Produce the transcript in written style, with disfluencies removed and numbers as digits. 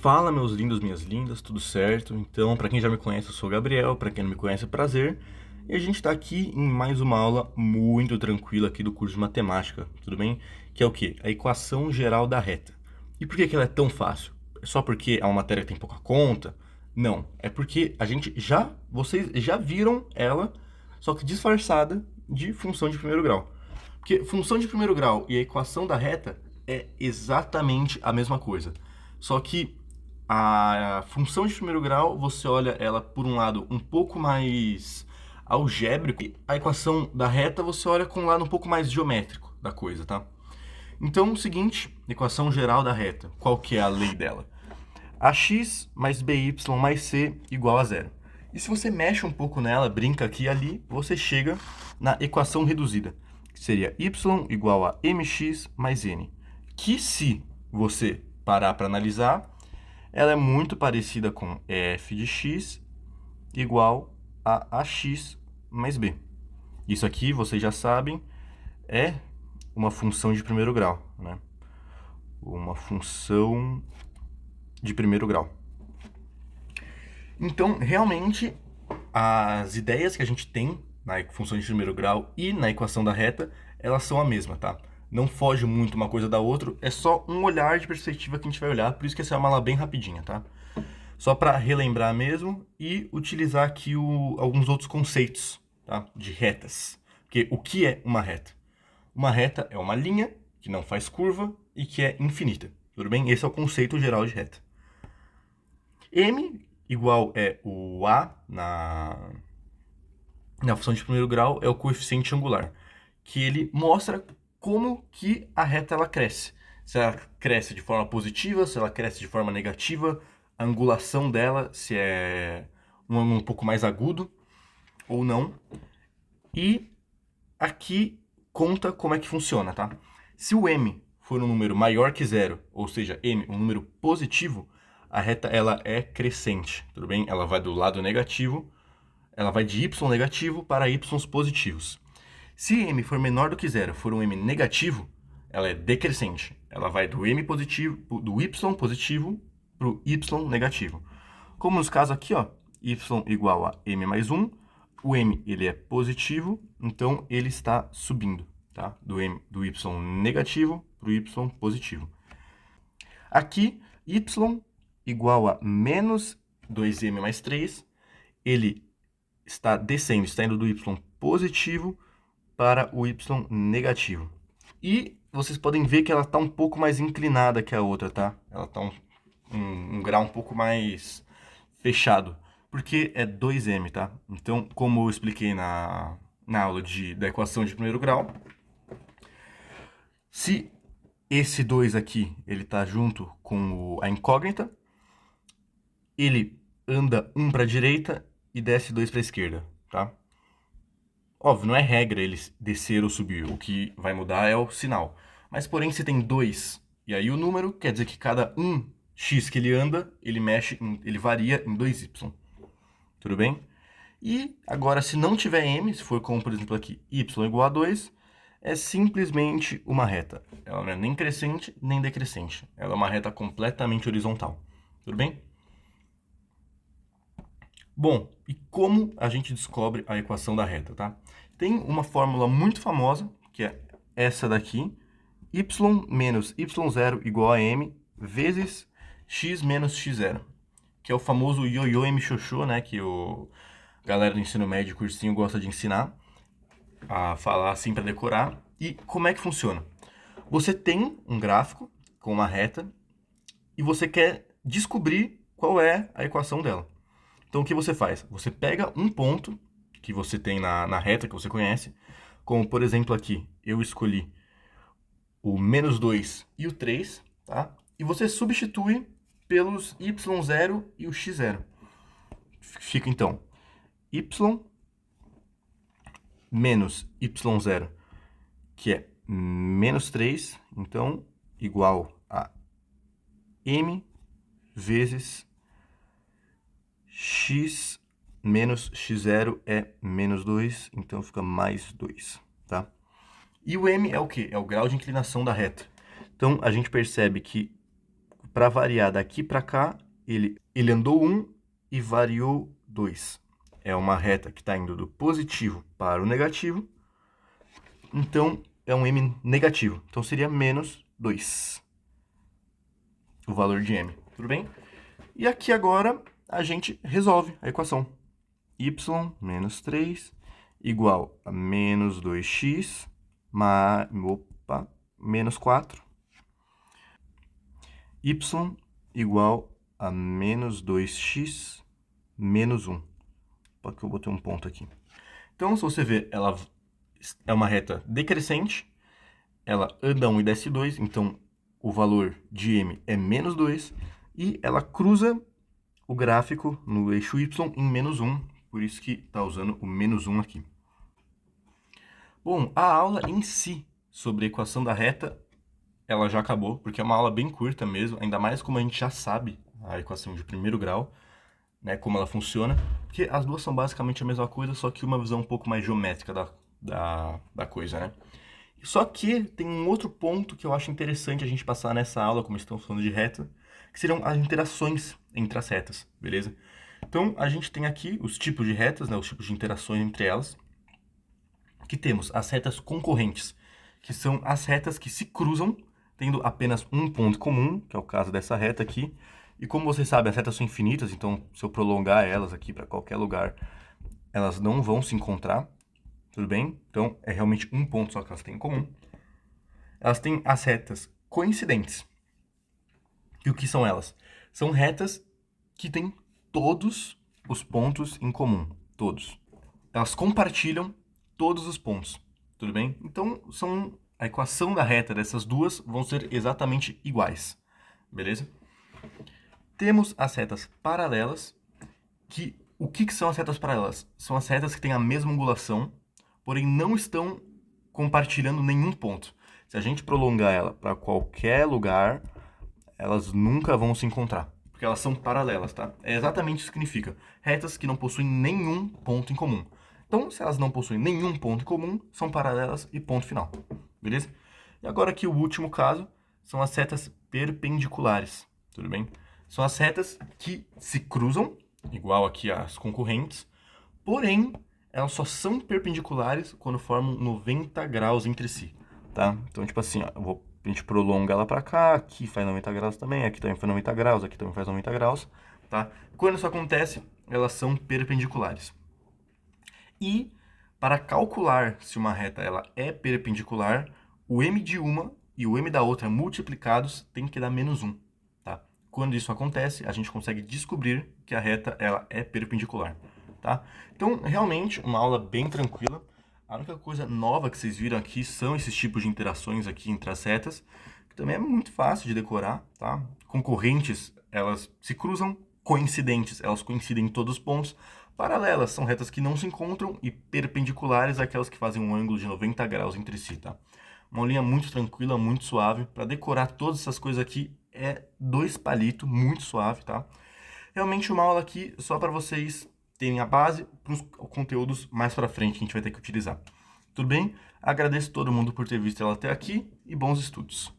Fala, meus lindos, minhas lindas, tudo certo? Então, para quem já me conhece, eu sou o Gabriel, para quem não me conhece, é prazer. E a gente está aqui em mais uma aula muito tranquila aqui do curso de matemática, tudo bem? Que é o quê? A equação geral da reta. E por que que ela é tão fácil? É só porque é uma matéria que tem pouca conta? Não, é porque vocês já viram ela, só que disfarçada de função de primeiro grau. Porque função de primeiro grau e a equação da reta é exatamente a mesma coisa. Só que a função de primeiro grau, você olha ela por um lado um pouco mais algébrico, e a equação da reta você olha com um lado um pouco mais geométrico da coisa, tá? Então, o seguinte, equação geral da reta, qual que é a lei dela? Ax mais by mais c igual a zero. E se você mexe um pouco nela, brinca aqui e ali, você chega na equação reduzida, que seria y igual a mx mais n. Que se você parar para analisar, ela é muito parecida com f de x igual a ax mais b. Isso aqui, vocês já sabem, é uma função de primeiro grau, né? Uma função de primeiro grau. Então, realmente, as ideias que a gente tem na função de primeiro grau e na equação da reta, elas são a mesma, tá? Não foge muito uma coisa da outra, é só um olhar de perspectiva que a gente vai olhar, por isso que essa é uma aula bem rapidinha, tá? Só para relembrar mesmo e utilizar aqui alguns outros conceitos, tá? De retas. Porque o que é uma reta? Uma reta é uma linha que não faz curva e que é infinita, tudo bem? Esse é o conceito geral de reta. M igual é o A na função de primeiro grau, é o coeficiente angular, que ele mostra como que a reta ela cresce. Se ela cresce de forma positiva, se ela cresce de forma negativa, a angulação dela, se é um ângulo um pouco mais agudo ou não. E aqui conta como é que funciona, tá? Se o m for um número maior que zero, ou seja, m um número positivo, a reta ela é crescente, tudo bem? Ela vai do lado negativo, ela vai de y negativo para y positivos. Se m for menor do que zero, for um m negativo, ela é decrescente. Ela vai do m positivo, do y positivo para o y negativo. Como nos casos aqui, ó, y igual a m mais 1, o m ele é positivo, então ele está subindo, tá? Do y negativo para o y positivo. Aqui, y igual a menos 2m mais 3, ele está descendo, está indo do y positivo para o y negativo. E vocês podem ver que ela está um pouco mais inclinada que a outra, tá? Ela está um grau um pouco mais fechado, porque é 2m, tá? Então, como eu expliquei na aula da equação de primeiro grau, se esse 2 aqui, ele está junto com a incógnita, ele anda 1 para a direita e desce 2 para a esquerda, tá? Óbvio, não é regra ele descer ou subir, o que vai mudar é o sinal. Mas, porém, se tem 2 e aí o número, quer dizer que cada x que ele anda, ele varia em 2y. Tudo bem? E agora, se não tiver m, se for como, por exemplo, aqui, y igual a 2, é simplesmente uma reta. Ela não é nem crescente, nem decrescente. Ela é uma reta completamente horizontal. Tudo bem? Bom, e como a gente descobre a equação da reta, tá? Tem uma fórmula muito famosa, que é essa daqui, y menos y0 igual a m vezes x menos x0, que é o famoso ioiô m-xoxô, né, que o galera do ensino médio, cursinho, gosta de ensinar a falar assim para decorar. E como é que funciona? Você tem um gráfico com uma reta e você quer descobrir qual é a equação dela. Então, o que você faz? Você pega um ponto que você tem na reta, que você conhece, como, por exemplo, aqui, eu escolhi o menos 2 e o 3, tá? E você substitui pelos y0 e o x0. Fica, então, y menos y0, que é menos 3, então, igual a m vezes x menos x0 é menos 2, então fica mais 2, tá? E o m é o quê? É o grau de inclinação da reta. Então, a gente percebe que para variar daqui para cá, ele andou 1 e variou 2. É uma reta que está indo do positivo para o negativo, então é um m negativo. Então seria menos 2, o valor de m, tudo bem? E aqui agora a gente resolve a equação. Y menos 3 igual a menos 2x menos 4. Y igual a menos 2x menos 1. Porque eu botei um ponto aqui. Então, se você ver, ela é uma reta decrescente. Ela anda 1 e desce 2. Então, o valor de m é menos 2. E ela cruza o gráfico no eixo y em menos 1. Por isso que está usando o menos 1 aqui. Bom, a aula em si sobre a equação da reta, ela já acabou, porque é uma aula bem curta mesmo, ainda mais como a gente já sabe a equação de primeiro grau, né, como ela funciona, porque as duas são basicamente a mesma coisa, só que uma visão um pouco mais geométrica da coisa, né? Só que tem um outro ponto que eu acho interessante a gente passar nessa aula, como estamos falando de reta, que serão as interações entre as retas, beleza? Então, a gente tem aqui os tipos de retas, né, os tipos de interações entre elas, que temos as retas concorrentes, que são as retas que se cruzam, tendo apenas um ponto comum, que é o caso dessa reta aqui. E como vocês sabem, as retas são infinitas, então se eu prolongar elas aqui para qualquer lugar, elas não vão se encontrar, tudo bem? Então, é realmente um ponto só que elas têm em comum. Elas têm as retas coincidentes. E o que são elas? São retas que têm todos os pontos em comum, todos. Elas compartilham todos os pontos, tudo bem? Então, a equação da reta dessas duas vão ser exatamente iguais, beleza? Temos as retas paralelas, o que são as retas paralelas? São as retas que têm a mesma angulação, porém não estão compartilhando nenhum ponto. Se a gente prolongar ela para qualquer lugar, elas nunca vão se encontrar, porque elas são paralelas, tá? É exatamente isso que significa. Retas que não possuem nenhum ponto em comum. Então, se elas não possuem nenhum ponto em comum, são paralelas e ponto final, beleza? E agora aqui o último caso são as retas perpendiculares, tudo bem? São as retas que se cruzam, igual aqui as concorrentes, porém, elas só são perpendiculares quando formam 90 graus entre si, tá? Então, tipo assim, ó, a gente prolonga ela para cá, aqui faz 90 graus também, aqui também faz 90 graus, aqui também faz 90 graus, tá? Quando isso acontece, elas são perpendiculares. E para calcular se uma reta ela é perpendicular, o m de uma e o m da outra multiplicados tem que dar menos 1, tá? Quando isso acontece, a gente consegue descobrir que a reta ela é perpendicular, tá? Então, realmente, uma aula bem tranquila. A única coisa nova que vocês viram aqui são esses tipos de interações aqui entre as retas, que também é muito fácil de decorar, tá? Concorrentes, elas se cruzam, coincidentes, elas coincidem em todos os pontos. Paralelas são retas que não se encontram e perpendiculares, aquelas que fazem um ângulo de 90 graus entre si, tá? Uma aulinha muito tranquila, muito suave. Para decorar todas essas coisas aqui é 2 palitos, muito suave, tá? Realmente uma aula aqui só para vocês terem a base para os conteúdos mais para frente que a gente vai ter que utilizar. Tudo bem? Agradeço todo mundo por ter visto ela até aqui e bons estudos.